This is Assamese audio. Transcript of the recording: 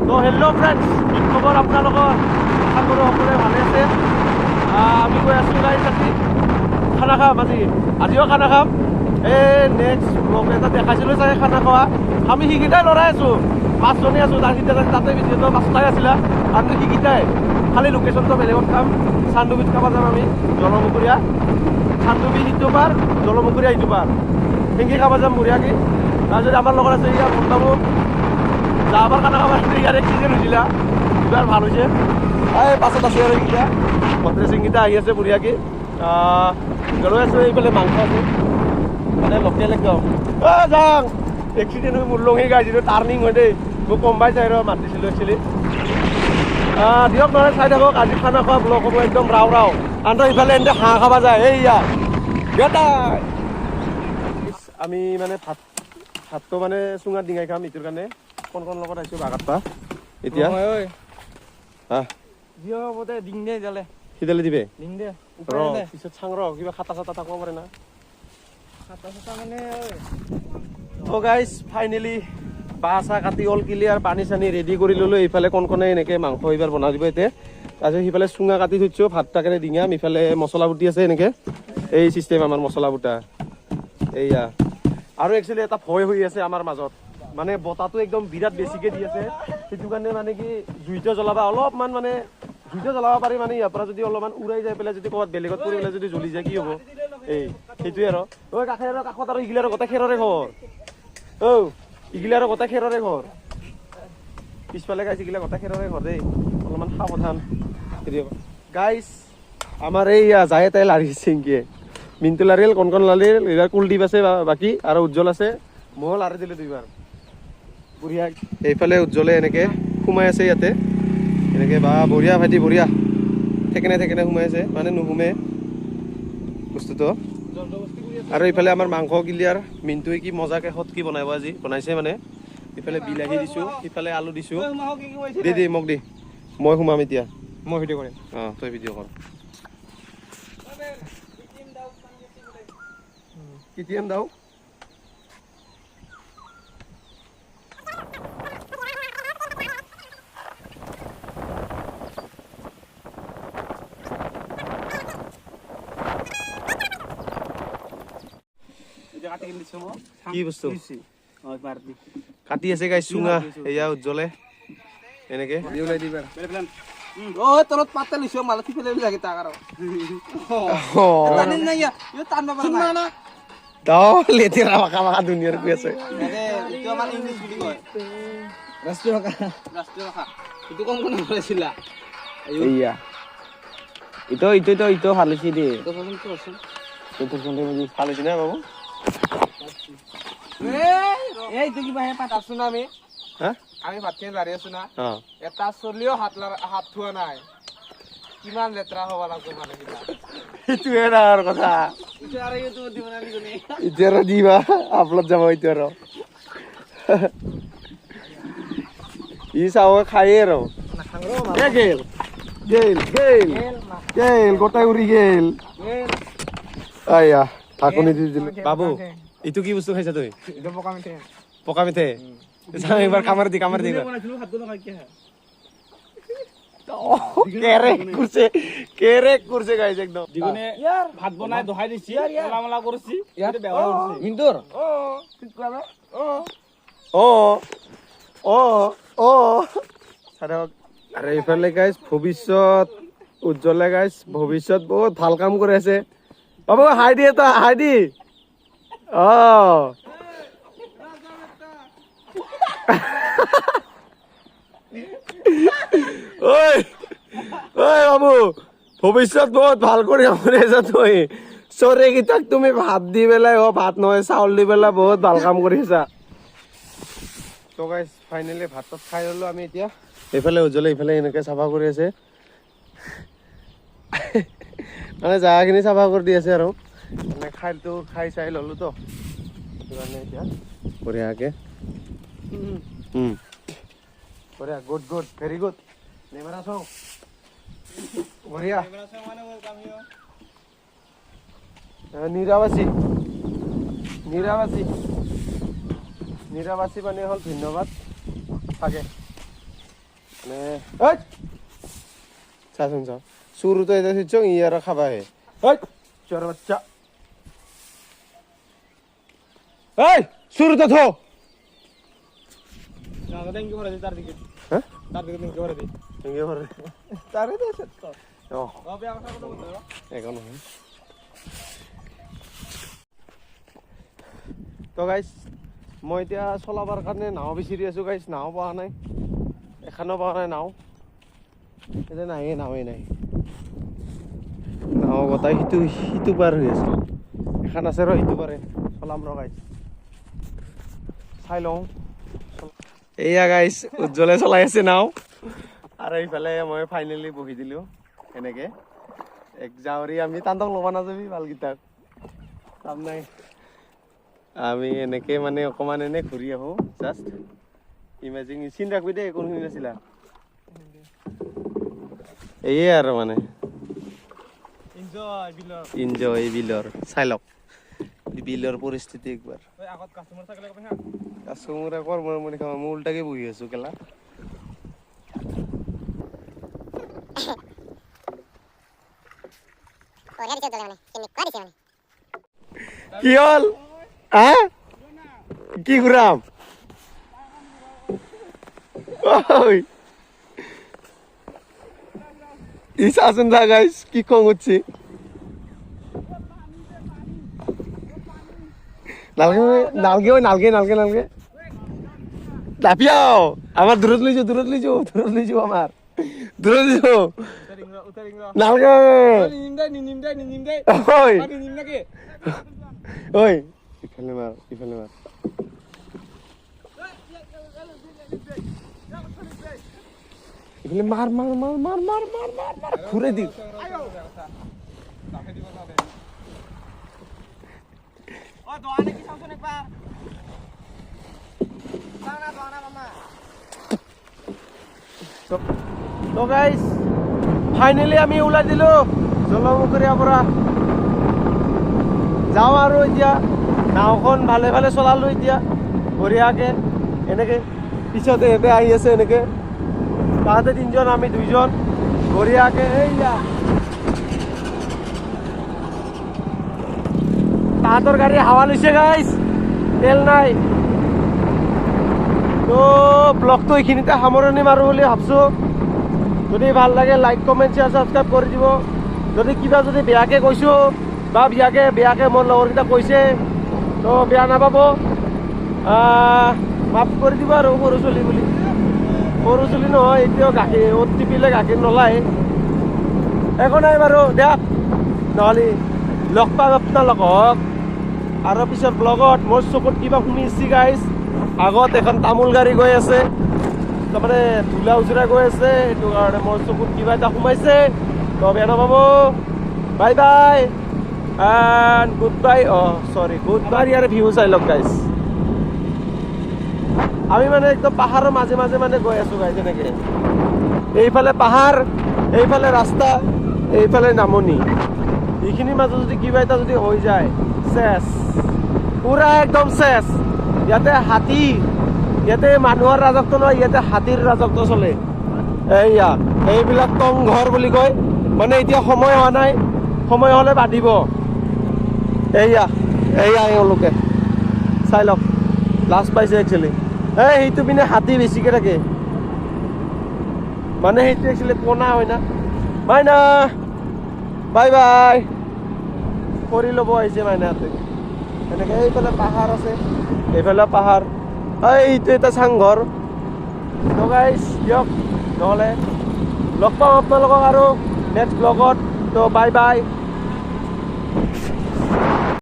তো হেল্ল' ফ্ৰেণ্ডছ, কি খবৰ আপোনালোকৰ? আশা কৰোঁ সকলোৱে ভালে আছে। আমি গৈ আছোঁ গাড়ী চাতি খানা খাম। আজিও খানা খাম। এই নেক্সট ব্লগ এটা দেখাইছিলোঁ চাগে খানা খোৱা। আমি সেইকেইটাই লৰাই আছোঁ, 5জনী আছোঁ। তাতে ভিডিঅ'টো 5টাই আছিলে। আমি সেইকেইটাই খালি লোকেশ্যনটো বেলেগত খাম। চান্দুবিত খাব যাম আমি, জলমুখুৰীয়া। চান্দুবি সিটো পাৰ, জলমুখুৰীয়া ইটো পাৰ, সেনেকৈ খাব যাম বঢ়িয়াকৈ। তাৰপিছত আমাৰ লগত আছে ইয়াৰ বৰ্তামুখ যাবাৰ খানা খাব ইয়াৰ এক্সিডেণ্ট হৈছিলা, এইবাৰ ভাল হৈছে। এই পাছত আছে আৰু এইকেইটা ভদ্ৰে চিংকেইটা আহি আছে বঢ়িয়াকৈ। লৈ আছোঁ এইফালে মাংস আছে, মানে লোকেল একদম। যাওঁ এক্সিডেণ্ট হৈ মোৰ লঙি গাইছিলোঁ, টাৰ্ণিং হয় দেই। মোক কম পাইছে আৰু মাত দিছিলোঁ একচুৱেলি। দিয়ক নহয়, চাই থাকক। আজি খানা খোৱা ব্লগ হ'ব একদম ৰাও ৰাও। কাৰণ ইফালে এনে হাঁহ খাব যায় এইয়া বেটাই। আমি মানে ভাতটো মানে চুঙাত ডিঙাই খাম। ইটোৰ কাৰণে কোন লগত আহিছোঁ বাগাতপা এতিয়া। সিদালি দিবে পিছত চাং ৰ কিবা খাটা চাটা থাকিব পাৰে না। তো গাইজ ফাইনেলি বাঁহ চাহ কাটি অল ক্লিয়াৰ, পানী চানী ৰেডি কৰি ল'লোঁ। এইফালে কণে এনেকৈ মাংস এইবাৰ বনাই দিব এতিয়া। তাৰপিছত সিফালে চুঙা কাটি থৈছোঁ, ভাত টাকেৰে ডিঙাম। ইফালে মছলা বুটি আছে এনেকৈ, এই চিষ্টেম আমাৰ মছলা বুটা এইয়া। আৰু একচুৱেলি এটা ভয় হৈ আছে আমাৰ মাজত, মানে বতাহটো একদম বিৰাট বেছিকৈ দি আছে। সেইটো কাৰণে মানে কি জুইটো জ্বলাবা অলপমান, মানে জুইটো জ্বলাব পাৰি, মানে ইয়াৰ পৰা যদি অলপমান উৰাই যাই পেলাই যদি ক'ৰবাত বেলেগত পৰি পেলাই যদি জ্বলি যায় কি হ'ব? সেইটোৱে আৰু কাষত আৰু ইগিলাৰ গোটেই খেৰৰে ঘৰ। ইগিলা আৰু গোটেই খেৰৰে ঘৰ। পিছফালে গাইছ ইগিলা গোটেই খেৰৰে ঘৰ দেই, অলপমান সাৱধান। গাইছ আমাৰ এইয়া যায় তাই লাৰিছে এনকে, মিনটো লাৰিল, কণ লাৰিল, এইবাৰ কুলদীপ আছে বাকী, আৰু উজ্জ্বল আছে। ময়ো লাৰি দিলোঁ 2বাৰ বঢ়িয়া। এইফালে উজ্জ্বলে এনেকৈ সোমাই আছে ইয়াতে এনেকৈ, বা বঢ়িয়া ভাইটি বঢ়িয়া। থেকেনে সোমাই আছে, মানে নুসুমে বস্তুটো। আৰু ইফালে আমাৰ মাংস ক্লিয়াৰ। মিনটোৱে কি মজাকৈ কি বনাব আজি বনাইছে মানে। ইফালে বিলাহী দিছোঁ, সিফালে আলু দিছোঁ। দে মোক দি, মই সোমাম এতিয়া। মই ভিডিঅ' কৰিম। তই ভিডিঅ' কৰ। কেতিয়াম দাও কি বস্তু কাটি আছে গাইছ চুঙা। এয়া উজ্জ্বলে এনেকে তলত পাতা লৈছো মালতি ফেলে লাগে তাক আৰু লেতেৰা ভাষা ভাষা দুনিয়াৰ কৈ আছে। ইটো ভাল হৈছে দেই, ভাল হৈছে না বাবু? আমি ভাতখিনি লাৰি আছো না, এটা চলিও হাত থোৱা নাই। কিমান লেতেৰা হব লাগিব মানুহবিলাক, সেইটোৱে ডাঙৰ কথা। এতিয়া আৰু দিবা আপলোড যাব এতিয়া আৰু ই চাব খায়ে আৰু গেল গেল গেল গেল গোটাই উৰি গেল। আয়া ঢাকনি দি দিলো। বাবু এইটো কি বস্তু খাইছা তই? পকা মিঠে এবাৰ কামাৰ দি কেৰেক কৰিছে গাইছ একদম। ভাত বনাই দহাই দিছি, মালা কৰিছি। আৰু এইফালে গাইছ ভৱিষ্যত উজ্জ্বলে গাইছ ভৱিষ্যত বহুত ভাল কাম কৰি আছে। বাবু হাই দি এটা হাই দি। বাবু ভৱিষ্যত বহুত ভাল কৰি আছা তই। চৰেকেইটাক তুমি ভাত দি পেলাই, ভাত নহয় চাউল দি পেলাই বহুত ভাল কাম কৰি আছা। তো গাইছ ফাইনেলি ভাত খাই ললো আমি এতিয়া। এইফালে উজ্জ্বলে ইফালে এনেকে চাফা কৰি আছে, মানে জাগাখিনি চাফা কৰি দি আছে আৰু মানে খাই চাই ললো তো কাৰণে এতিয়া বঢ়িয়াকে। বঢ়িয়া, গুড গুড, ভেৰি গুড। নেমেৰা চাওঁ বঢ়িয়া। নিৰাবাসী মানে হ'ল ধন্যবাদ থাকে। মানে চাচোন চাও চুরুতো এটা হচ্ছ ইয়ার খাবা হে চোর বাচ্চা এই চুরুতো থো হ্যাঁ তারে এখন তো গাইছ মই এতিয়া চলাবৰ কাৰণে নাও বিচাৰি আছো গাইছ নাও পোৱা নাই এখনো পোৱা নাই নাও এতিয়া নাওৱে নাই নাও গোটাই সিটো পাৰ হৈ আছে এখন আছে ৰ সিটো পাৰে চলাম ৰ গাইছ চাই লওঁ এয়া গাইছ উজ্জ্বলে চলাই আছে নাও আৰু এইফালে মই ফাইনেলি বহি দিলোঁ এনেকে এক যাওঁৰি আমি তান্তক ল'ব নাযাবি ভালকেইটাক কাম নাই আমি এনেকে মানে অকমান এনে ঘূৰি আহো জাষ্ট ইমেজিং চিন ৰাখবি দেই কোনখিনি আছিলা এয়ে আৰু মানে ইনজয় বিলৰ চাই লওক বিলৰ পৰিস্থিতি একবাৰ কাষ্টমাৰ একবাৰ মই খাওঁ মই উল্টাকে বহি আছো কেলা কি হ'ল কি ঘুরাম আসুন দা গাইস কি কম হচ্ছে নালগে লাপিয়াও আমার দূরত লইছো আমার দূরত লইছো নালগে ওই ইফালে মার ইফালে মার ঘুরে দি তো গাইস ফাইনালি আমি ওলাই দিলো জলমুখুৰীয়াৰ পৰা যাওঁ আৰু এতিয়া নাওখন ভালে চলালো এতিয়া বঢ়িয়াকে এনেকে পিছতে এতে আহি আছে এনেকে তাহাঁতে 3জন আমি 2জন বঢ়িয়াকে এইয়া তাহাঁতৰ গাড়ী হাৱা লৈছে গাইছ তেল নাই তো ব্লগটো এইখিনিতে সামৰণি মাৰো বুলি ভাবছো যদি ভাল লাগে লাইক কমেন্ট শেয়াৰ সাবস্ক্ৰাইব কৰি দিব যদি কিবা যদি বেয়াকে কৈছো বা বেয়াকে মোৰ লগৰকেইটা কৈছে তো বেয়া নাপাব মাফ কৰি দিব আৰু সৰু চলি নহয় এতিয়াও গাখীৰ অত টিপিলে গাখীৰ নোলায় একো নাই বাৰু দিয়ক নহ'লে লগ পাম আপোনালোকক আৰু পিছত ব্লগত মোৰ চকুত কিবা শুনিছি গাইছ আগত এখন তামোল গাড়ী গৈ আছে তাৰমানে ধূলা উজুৰা গৈ আছে সেইটো কাৰণে মোৰ চকুত কিবা এটা সোমাইছে তো বেয়া নাপাব bye bye and good bye good bye year view চাই লওক গাইছ আমি মানে একদম পাহাৰৰ মাজে মানে গৈ আছো গাইছ এনেকে এইফালে পাহাৰ এইফালে ৰাস্তা এইফালে নামনি এইখিনিৰ মাজত যদি কিবা এটা যদি হৈ যায় চেছ পুৰা একদম চেছ ইয়াতে মানুহৰ ৰাজত্ব নহয় ইয়াতে হাতীৰ ৰাজত্ব চলে এইয়া এইবিলাক টং ঘৰ বুলি কয় মানে এতিয়া সময় হোৱা নাই সময় হ'লে বাঢ়িব এইয়া এওঁলোকে চাই লওক লাজ পাইছে একচুৱেলি সেইটো পিনে হাতী বেছিকে থাকে মানে সেইটো একচুৱেলি কোনা হয় না মাইনা বাই কৰি ল'ব আহিছে মাইনাহঁতে এনেকে এইফালে পাহাৰ আছে এইফালে পাহাৰ এইটো এটা চাংঘৰ তো গাইছ দিয়ক নহ'লে লগ পাম আপোনালোকক আৰু নেক্সট ব্লগত তো বাই